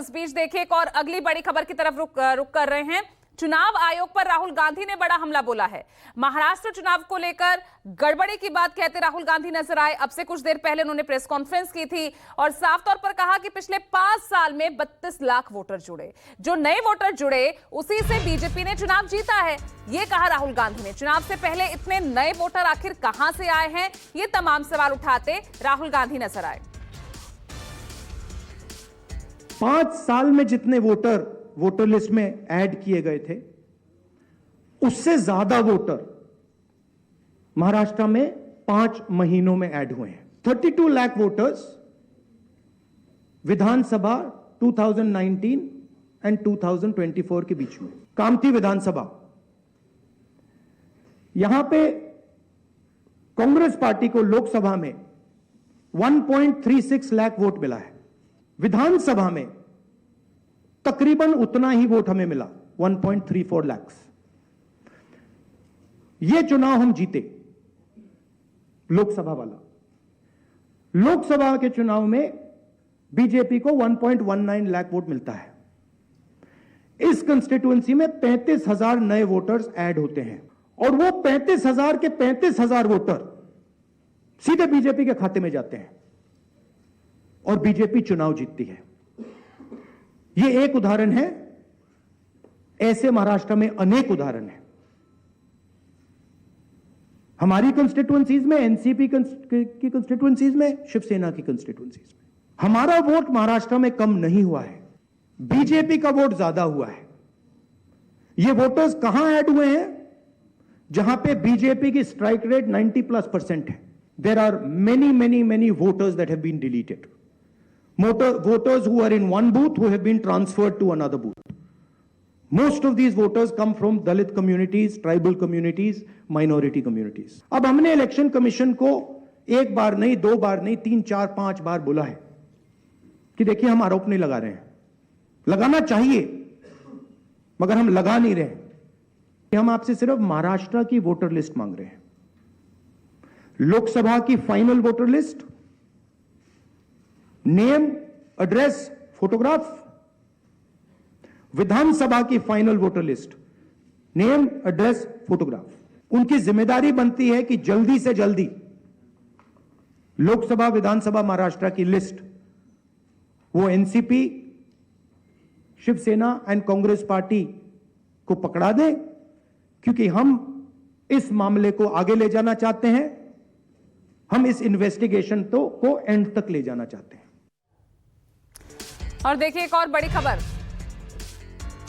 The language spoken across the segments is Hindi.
इस बीच देखिए एक और अगली बड़ी खबर की तरफ रुक कर रहे हैं। चुनाव आयोग पर राहुल गांधी ने बड़ा हमला बोला है। महाराष्ट्र चुनाव को लेकर गड़बड़ी की बात कहते राहुल गांधी नजर आए। अब से कुछ देर पहले उन्होंने प्रेस कॉन्फ्रेंस की थी और साफ तौर पर कहा कि पिछले 5 साल में 32 लाख वोटर जुड़े। जो नए वोटर जुड़े उसी से बीजेपी ने चुनाव जीता है, ये कहा राहुल गांधी ने। चुनाव से पहले इतने नए वोटर आखिर कहां से आए हैं, ये तमाम सवाल उठाते राहुल गांधी नजर आए। 5 साल में जितने वोटर लिस्ट में ऐड किए गए थे, उससे ज्यादा वोटर महाराष्ट्र में 5 महीनों में ऐड हुए हैं। 32 लाख वोटर्स विधानसभा 2019 एंड 2024 के बीच में। कामठी विधानसभा, यहां पे कांग्रेस पार्टी को लोकसभा में 1.36 लाख वोट मिला है। विधानसभा में तकरीबन उतना ही वोट हमें मिला, 1.34 लाख। यह चुनाव हम जीते, लोकसभा वाला। लोकसभा के चुनाव में बीजेपी को 1.19 लाख वोट मिलता है। इस कंस्टिट्यूएंसी में 35,000 नए वोटर्स ऐड होते हैं और वो 35,000 के 35,000 वोटर सीधे बीजेपी के खाते में जाते हैं और बीजेपी चुनाव जीतती है। यह एक उदाहरण है, ऐसे महाराष्ट्र में अनेक उदाहरण हैं। हमारी कंस्टिट्यूएंसीज में, एनसीपी की कंस्टिट्यूएंसीज में, शिवसेना की कंस्टिट्यूएंसीज में हमारा वोट महाराष्ट्र में कम नहीं हुआ है, बीजेपी का वोट ज्यादा हुआ है। ये वोटर्स कहां ऐड हुए हैं? जहां पे बीजेपी की स्ट्राइक रेट 90+% है। There are many voters that have been deleted, voters who are in one booth who have been transferred to another booth. Most of these voters come from Dalit communities, tribal communities, minority communities. अब हमने इलेक्शन कमीशन को एक बार नहीं, 2 बार नहीं, 3, 4, 5 बार बोला है कि देखिए हम आरोप नहीं लगा रहे हैं, लगाना चाहिए मगर हम लगा नहीं रहे हैं। हम आपसे सिर्फ महाराष्ट्र की वोटर लिस्ट मांग रहे हैं, लोकसभा की final voter list, name, address, photograph. Vidhan Sabha की final voter list, name, address, photograph. उनकी जिम्मेदारी बनती है कि जल्दी से जल्दी लोकसभा, विधानसभा महाराष्ट्र की लिस्ट वो NCP, Shiv Sena and Congress party को पकड़ा दें, क्योंकि हम इस मामले को आगे ले जाना चाहते हैं। हम इस इन्वेस्टिगेशन को एंड तक ले जाना चाहते हैं। और देखिए एक और बड़ी खबर,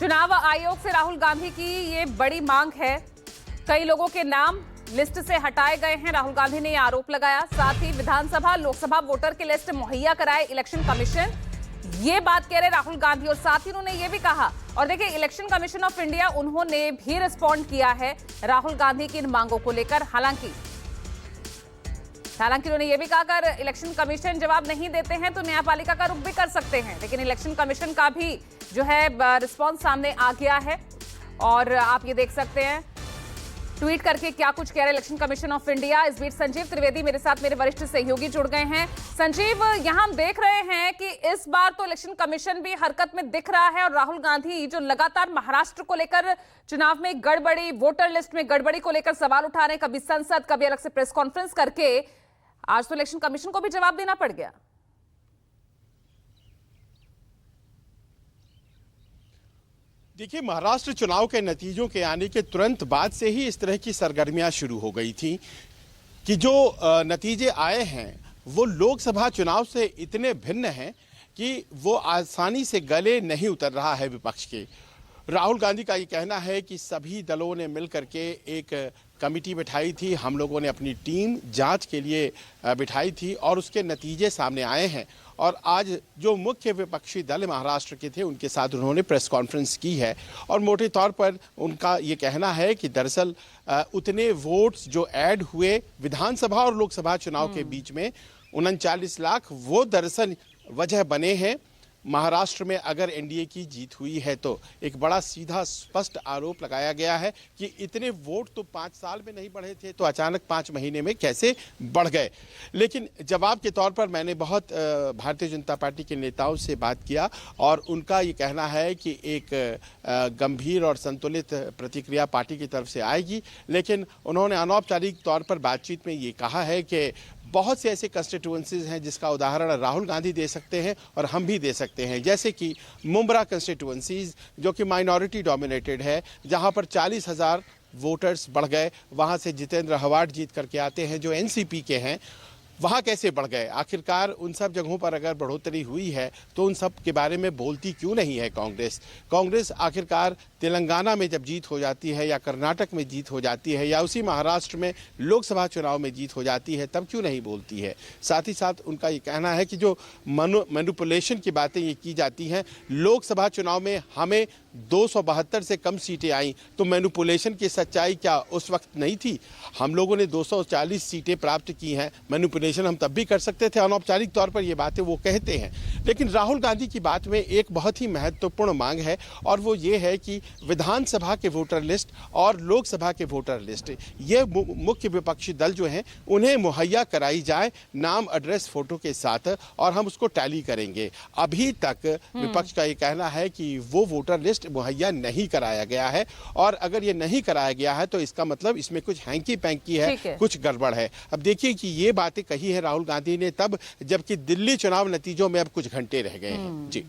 चुनाव आयोग से राहुल गांधी की ये बड़ी मांग है। कई लोगों के नाम लिस्ट से हटाए गए हैं, राहुल गांधी ने यह आरोप लगाया। साथ ही विधानसभा, लोकसभा वोटर की लिस्ट मुहैया कराए इलेक्शन कमीशन, ये बात कह रहे राहुल गांधी। और साथ ही उन्होंने ये भी कहा, और देखिए इलेक्शन कमीशन ऑफ इंडिया उन्होंने भी रिस्पॉन्ड किया है राहुल गांधी की इन मांगों को लेकर। हालांकि उन्होंने ये भी कहा अगर इलेक्शन कमीशन जवाब नहीं देते हैं तो न्यायपालिका का रुख भी कर सकते हैं। लेकिन इलेक्शन कमीशन का भी जो है रिस्पॉन्स सामने आ गया है और आप ये देख सकते हैं ट्वीट करके क्या कुछ कह रहे इलेक्शन कमीशन ऑफ इंडिया। इस बीच संजीव त्रिवेदी मेरे साथ, मेरे वरिष्ठ सहयोगी जुड़ गए हैं। संजीव, यहां हम देख रहे हैं कि इस बार तो इलेक्शन कमीशन भी हरकत में दिख रहा है और राहुल गांधी जो लगातार महाराष्ट्र को लेकर चुनाव में गड़बड़ी, वोटर लिस्ट में गड़बड़ी को लेकर सवाल उठा रहे हैं, कभी संसद, कभी अलग से प्रेस कॉन्फ्रेंस करके, आज तो इलेक्शन कमीशन को भी जवाब देना पड़ गया। देखिए, महाराष्ट्र चुनाव के नतीजों के आने के तुरंत बाद से ही इस तरह की सरगर्मियां शुरू हो गई थी कि जो नतीजे आए हैं वो लोकसभा चुनाव से इतने भिन्न हैं कि वो आसानी से गले नहीं उतर रहा है विपक्ष के। राहुल गांधी का ये कहना है कि सभी दलों ने मिलकर के एक कमेटी बिठाई थी, हम लोगों ने अपनी टीम जांच के लिए बिठाई थी और उसके नतीजे सामने आए हैं। और आज जो मुख्य विपक्षी दल महाराष्ट्र के थे उनके साथ उन्होंने प्रेस कॉन्फ्रेंस की है और मोटे तौर पर उनका ये कहना है कि दरअसल उतने वोट्स जो ऐड हुए विधानसभा और लोकसभा चुनाव के बीच में 39 लाख, वो दरअसल वजह बने हैं महाराष्ट्र में अगर एनडीए की जीत हुई है तो एक बड़ा सीधा स्पष्ट आरोप लगाया गया है कि इतने वोट तो 5 साल में नहीं बढ़े थे, तो अचानक 5 महीने में कैसे बढ़ गए। लेकिन जवाब के तौर पर मैंने बहुत भारतीय जनता पार्टी के नेताओं से बात किया और उनका ये कहना है कि एक गंभीर और संतुलित प्रतिक्रिया पार्टी की तरफ से आएगी। लेकिन उन्होंने अनौपचारिक तौर पर बातचीत में ये कहा है कि बहुत से ऐसे कंस्टिट्यूएंसीज हैं जिसका उदाहरण राहुल गांधी दे सकते हैं और हम भी दे सकते हैं, जैसे कि मुंब्रा कंस्टिट्यूएंसीज जो कि माइनॉरिटी डोमिनेटेड है, जहां पर 40,000 वोटर्स बढ़ गए। वहां से जितेंद्र हवाट जीत करके आते हैं जो एनसीपी के हैं, वहाँ कैसे बढ़ गए। आखिरकार उन सब जगहों पर अगर बढ़ोतरी हुई है तो उन सब के बारे में बोलती क्यों नहीं है कांग्रेस। कांग्रेस आखिरकार तेलंगाना में जब जीत हो जाती है या कर्नाटक में जीत हो जाती है या उसी महाराष्ट्र में लोकसभा चुनाव में जीत हो जाती है तब क्यों नहीं बोलती है। साथ ही साथ उनका ये कहना है कि जो मैनिपुलेशन की बातें ये की जाती हैं, लोकसभा चुनाव में हमें 272 से कम सीटें आई तो मैनिपुलेशन की सच्चाई क्या उस वक्त नहीं थी। हम लोगों ने 240 सीटें प्राप्त की हैं, मैनिपुलेशन हम तब भी कर सकते थे। अनौपचारिक तौर पर ये बातें वो कहते हैं। लेकिन राहुल गांधी की बात में एक बहुत ही महत्वपूर्ण मांग है और वो ये है कि विधानसभा के वोटर लिस्ट और लोकसभा के वोटर लिस्ट, ये मुख्य विपक्षी दल जो हैं उन्हें मुहैया कराई जाए नाम, एड्रेस, फोटो के साथ और हम उसको टैली करेंगे। अभी तक विपक्ष का ये कहना है कि वो वोटर लिस्ट मुहैया नहीं कराया गया है और अगर ये नहीं कराया गया है तो इसका मतलब इसमें कुछ हैंकी पैंकी है, कुछ गड़बड़ है। अब देखिए कि ये बातें कही है राहुल गांधी ने तब जबकि दिल्ली चुनाव नतीजों में अब कुछ घंटे रह गए हैं। जी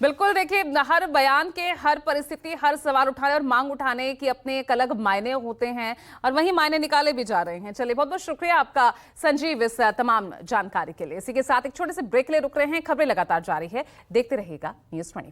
बिल्कुल, देखिए हर बयान के, हर परिस्थिति, हर सवाल उठाने और मांग उठाने की अपने एक अलग मायने होते हैं और वही मायने निकाले भी जा रहे हैं। चलिए, बहुत बहुत शुक्रिया आपका संजीव इस तमाम जानकारी के लिए। इसी के साथ एक छोटे से ब्रेक ले रुक रहे हैं। खबरें लगातार जारी है, देखते रहिएगा News 24।